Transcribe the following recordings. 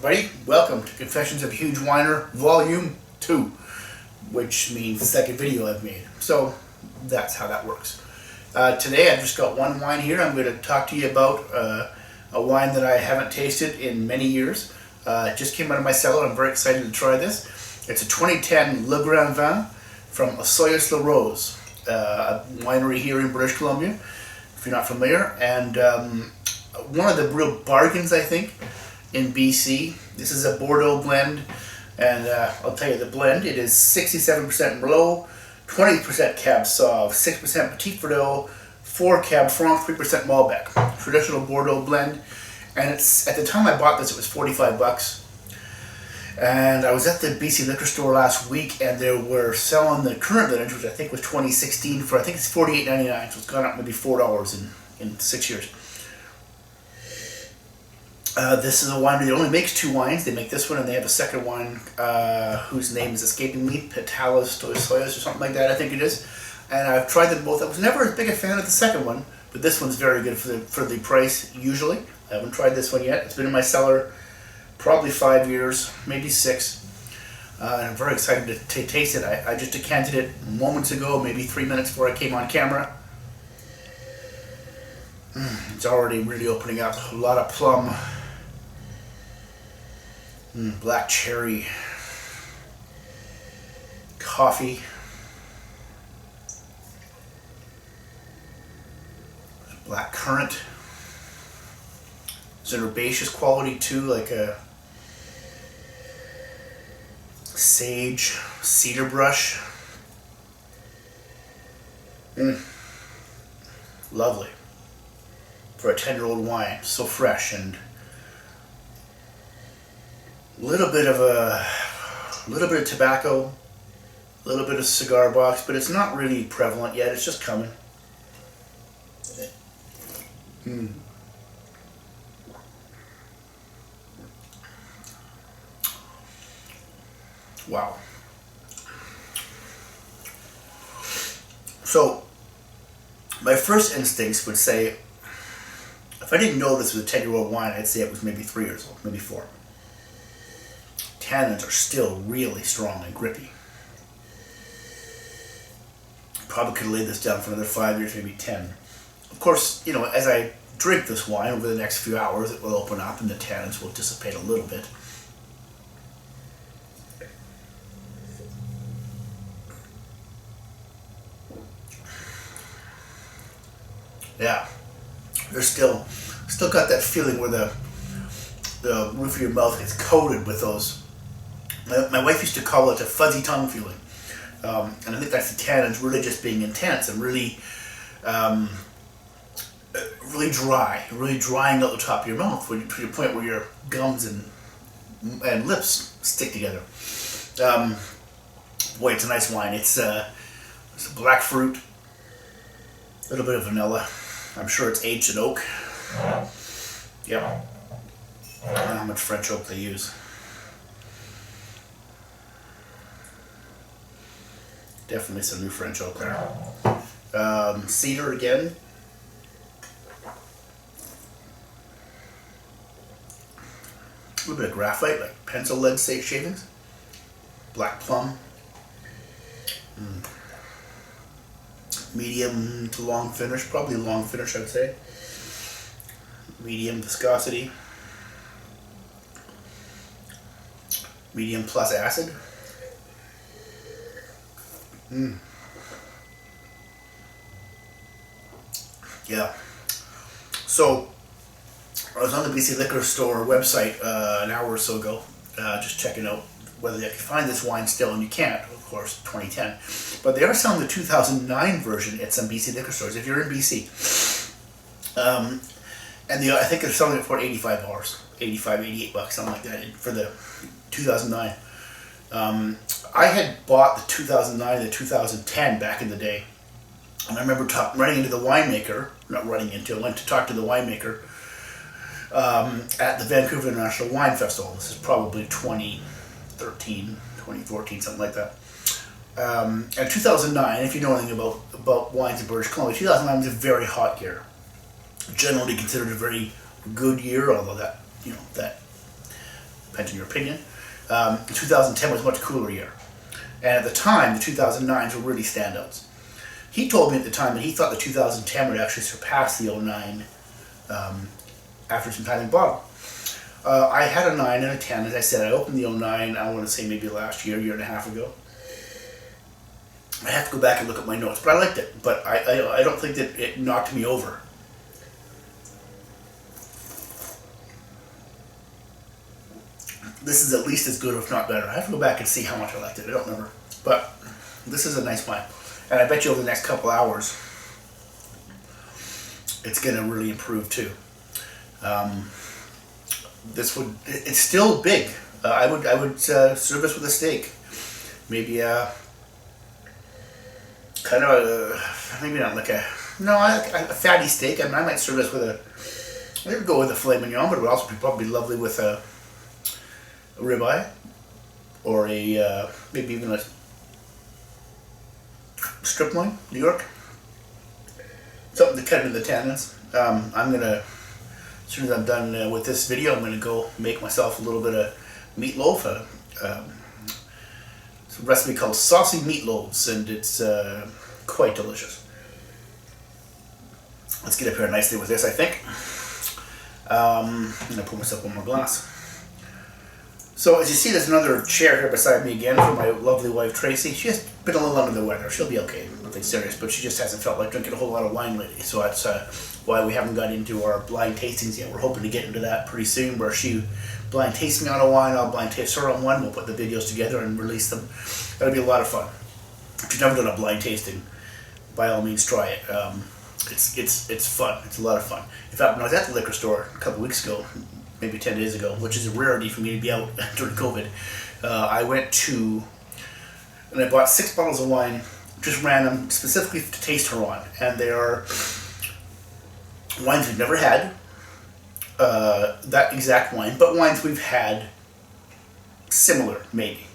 everybody. Welcome to Confessions of a Huge Whiner, Volume 2, which means the second video I've made. So that's how that works. Today I've just got one wine here. I'm going to talk to you about a wine that I haven't tasted in many years. It just came out of my cellar. I'm very excited to try this. It's a 2010 Le Grand Vin from Osoyoos Larose, a winery here in British Columbia, if you're not familiar. And one of the real bargains, I think, in BC. This is a Bordeaux blend, and I'll tell you the blend. It is 67% Merlot, 20% Cab Sauv, 6% Petit Verdot, 4 Cab Franc, 3% Malbec. Traditional Bordeaux blend, and it's at the time I bought this, it was $45. And I was at the BC liquor store last week, and they were selling the current vintage, which I think was 2016, for I think it's $48.99. So it's gone up maybe $4 in 6 years. This is a winery that only makes two wines. They make this one, and they have a second wine whose name is escaping me, Petalis Soyas or something like that, I think it is. And I've tried them both. I was never as big a fan of the second one, but this one's very good for the price, usually. I haven't tried this one yet. It's been in my cellar probably 5 years, maybe 6. And I'm very excited to taste it. I just decanted it moments ago, maybe 3 minutes before I came on camera. It's already really opening up. A lot of plum. Black cherry, coffee, black currant. It's an herbaceous quality too, like a sage, cedar brush. Lovely for a 10-year-old wine. So fresh and a little bit of tobacco, a little bit of cigar box, but it's not really prevalent yet. It's just coming. Wow. So, my first instincts would say, if I didn't know this was a 10-year-old wine, I'd say it was maybe 3 years old, maybe 4. Tannins are still really strong and grippy. Probably could lay this down for another 5 years, maybe 10. Of course, you know, as I drink this wine over the next few hours, it will open up and the tannins will dissipate a little bit. Yeah, there's still got that feeling where the roof of your mouth gets coated with those. My wife used to call it a fuzzy tongue feeling, and I think that's the tannins really just being intense and really really drying out the top of your mouth to the point where your gums and lips stick together. Boy, it's a nice wine. It's a black fruit, a little bit of vanilla. I'm sure it's aged in oak. Yep. I don't know how much French oak they use. Definitely some new French oak there. Cedar again. A little bit of graphite, like pencil lead shavings. Black plum. Medium to long finish, probably long finish I'd say. Medium viscosity. Medium plus acid. Yeah. So I was on the BC Liquor Store website an hour or so ago, just checking out whether I could find this wine still, and you can't, of course, 2010. But they are selling the 2009 version at some BC liquor stores if you're in BC. And I think they're selling it for $85, $88, something like that, for the 2009. I had bought the 2009 and the 2010 back in the day, and I remember running into the winemaker, I went to talk to the winemaker at the Vancouver International Wine Festival. This is probably 2013, 2014, something like that. And 2009, if you know anything about wines in British Columbia, 2009 was a very hot year. Generally considered a very good year, although that depends on your opinion. 2010 was a much cooler year. And at the time, the 2009s were really standouts. He told me at the time that he thought the 2010 would actually surpass the 09 after some time in bottle. I had a 9 and a 10. As I said, I opened the 09, I want to say maybe last year, year and a half ago. I have to go back and look at my notes, but I liked it. But I don't think that it knocked me over. This is at least as good, if not better. I have to go back and see how much I liked it. I don't remember. But this is a nice wine. And I bet you over the next couple hours, it's going to really improve too. It's still big. I would serve this with a steak. Maybe kind of maybe not like a fatty steak. I mean, I might serve this with I would go with a filet mignon, but it would also be probably lovely with a ribeye, or maybe even a strip loin, New York. Something to cut into the tannins. I'm gonna, as soon as I'm done with this video, I'm gonna go make myself a little bit of meatloaf. It's a recipe called saucy meatloaves, and it's quite delicious. Let's get up here nicely with this, I think. I'm gonna pour myself one more glass. So as you see, there's another chair here beside me again for my lovely wife Tracy. She's been a little under the weather. She'll be okay, nothing serious, but she just hasn't felt like drinking a whole lot of wine lately. So that's why we haven't got into our blind tastings yet. We're hoping to get into that pretty soon, where she blind taste me on a wine, I'll blind taste her on one. We'll put the videos together and release them. That'll be a lot of fun. If you've never done a blind tasting, by all means try it. It's fun. It's a lot of fun. In fact, when I was at the liquor store a couple weeks ago, maybe 10 days ago, which is a rarity for me to be out during COVID, I went to, and I bought 6 bottles of wine, just random, specifically to taste her on. And they are wines we've never had, that exact wine, but wines we've had similar, maybe.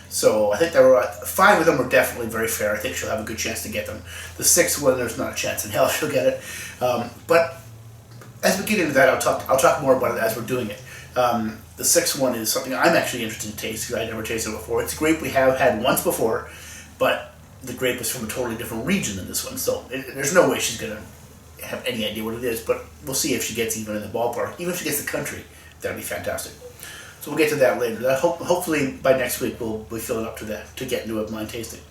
So I think there were 5 of them were definitely very fair. I think she'll have a good chance to get them. The 6th one, there's not a chance in hell she'll get it. But as we get into that, I'll talk more about it as we're doing it. The 6th one is something I'm actually interested in taste, because I never tasted it before. It's a grape we have had once before, but the grape is from a totally different region than this one. So there's no way she's going to have any idea what it is, but we'll see if she gets even in the ballpark. Even if she gets the country, that'd be fantastic. So we'll get to that later. Hopefully by next week we'll fill it up to that, to get into a blind tasting.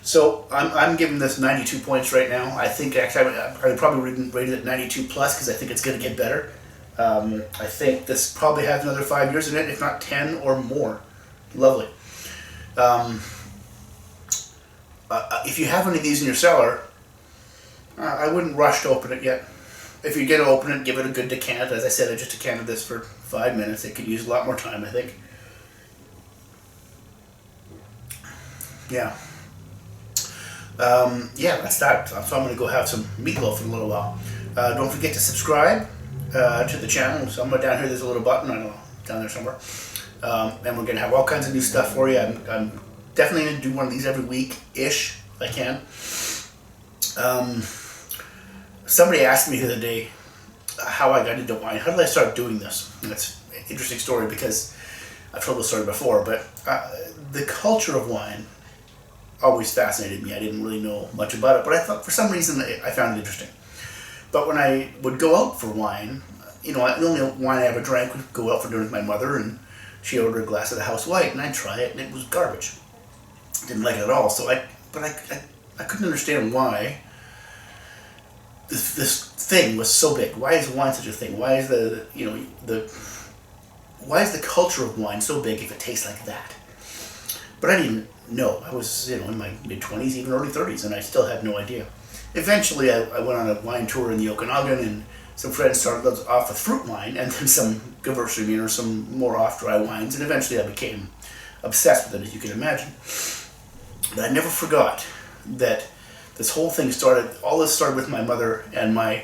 So I'm giving this 92 points right now. I think actually I would probably rate it at 92 plus, because I think it's going to get better. I think this probably has another 5 years in it, if not 10 or more. Lovely. If you have any of these in your cellar, I wouldn't rush to open it yet. If you're going to open it, give it a good decant. As I said, I just decanted this for 5 minutes. It could use a lot more time, I think. Yeah. Yeah, that's that. So I'm going to go have some meatloaf in a little while. Don't forget to subscribe to the channel. Somewhere down here there's a little button. I don't know, down there somewhere. And we're going to have all kinds of new stuff for you. I'm definitely going to do one of these every week-ish, if I can. Somebody asked me the other day how I got into wine. How did I start doing this? And that's an interesting story, because I've told this story before, but the culture of wine always fascinated me. I didn't really know much about it, but I thought for some reason I found it interesting. But when I would go out for wine, the only wine I ever drank would go out for dinner with my mother, and she ordered a glass of the house white, and I'd try it, and it was garbage. Didn't like it at all. So I couldn't understand why this thing was so big. Why is wine such a thing? Why is why is the culture of wine so big if it tastes like that? But I didn't know. I was in my mid-20s, even early 30s, and I still had no idea. Eventually, I went on a wine tour in the Okanagan, and some friends started off with fruit wine, and then some Gewürztraminer, or some more off-dry wines, and eventually I became obsessed with it, as you can imagine. But I never forgot that this whole thing started with my mother and my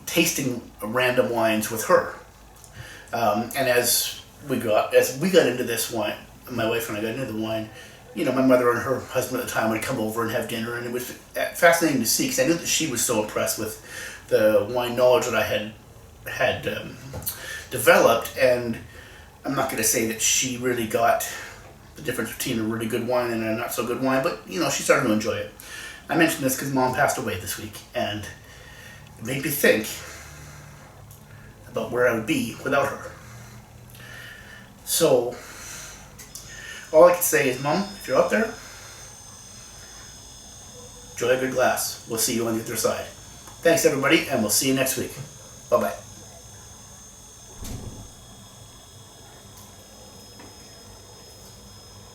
tasting random wines with her. And as we got into this wine, my wife and I got into the wine, my mother and her husband at the time would come over and have dinner, and it was fascinating to see, because I knew that she was so impressed with the wine knowledge that I had developed, and I'm not going to say that she really got the difference between a really good wine and a not so good wine, but you know, she started to enjoy it. I mentioned this because Mom passed away this week, and it made me think about where I would be without her. So, all I can say is, Mom, if you're out there, enjoy a good glass. We'll see you on the other side. Thanks, everybody, and we'll see you next week. Bye-bye.